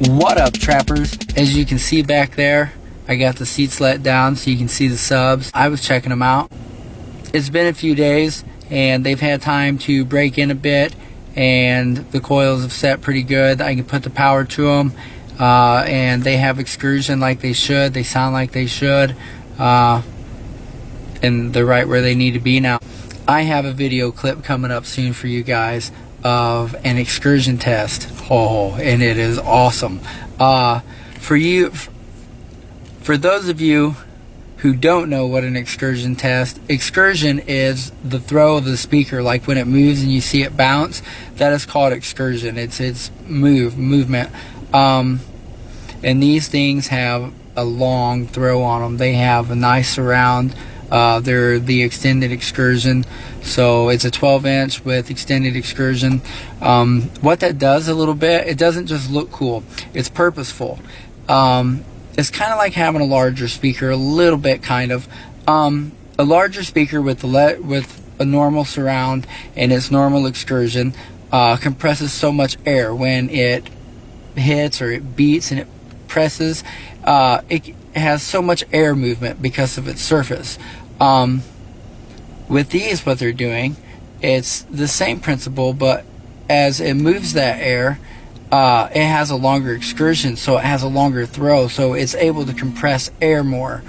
What up, trappers? As you can see back there, I got the seats let down so you can see the subs. I was checking them out. It's been a few days and they've had time to break in a bit, and the coils have set pretty good. I can put the power to them, and they have excursion like they should. They sound like they should, and they're right where they need to be now. I have a video clip coming up soon for you guys of an excursion test. Oh, and it is awesome. For those of you who don't know what an excursion is the throw of the speaker, like when it moves and you see it bounce. That is called excursion. It's movement. And these things have a long throw on them. They have a nice surround. They're the extended excursion, so it's a 12-inch with extended excursion. What that does a little bit, it doesn't just look cool, it's purposeful. It's kind of like having a larger speaker, a little bit, kind of. A larger speaker with a normal surround and its normal excursion compresses so much air when it hits or it beats and it presses. It has so much air movement because of its surface. With these, what they're doing, it's the same principle, but as it moves that air, it has a longer excursion, so it has a longer throw, so it's able to compress air more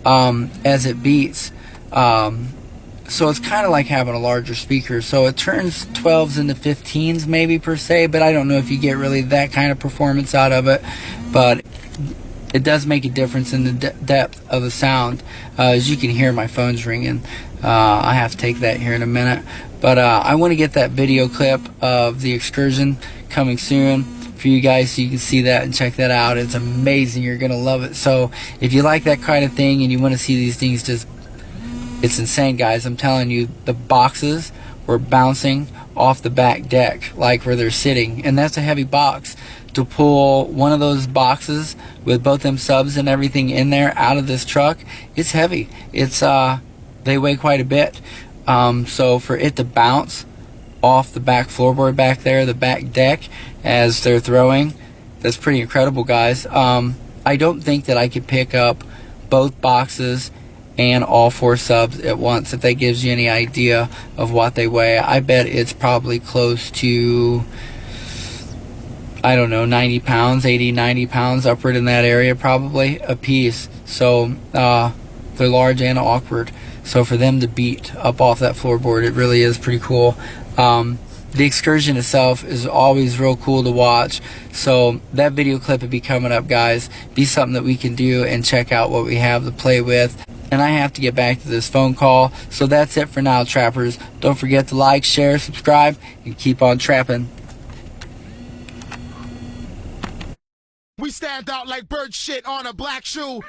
as it beats. So it's kind of like having a larger speaker. So it turns 12s into 15s maybe per se, but I don't know if you get really that kind of performance out of it. But it does make a difference in the depth of the sound. As you can hear, my phone's ringing. I have to take that here in a minute. But I want to get that video clip of the excursion coming soon for you guys so you can see that and check that out. It's amazing. You're going to love it. So if you like that kind of thing and you want to see these things, it's insane, guys. I'm telling you, the boxes were bouncing off the back deck, like where they're sitting. And that's a heavy box. To pull one of those boxes with both them subs and everything in there out of this truck, it's heavy. They weigh quite a bit. So for it to bounce off the back floorboard back there, the back deck, as they're throwing, that's pretty incredible, guys. I don't think that I could pick up both boxes and all 4 subs at once. If that gives you any idea of what they weigh, I bet it's probably close to, I don't know, 90 pounds, 80, 90 pounds, upward in that area probably a piece. So they're large and awkward. So for them to beat up off that floorboard, it really is pretty cool. The excursion itself is always real cool to watch. So that video clip will be coming up, guys. Be something that we can do and check out what we have to play with. And I have to get back to this phone call. So that's it for now, trappers. Don't forget to like, share, subscribe, and keep on trapping. We stand out like bird shit on a black shoe.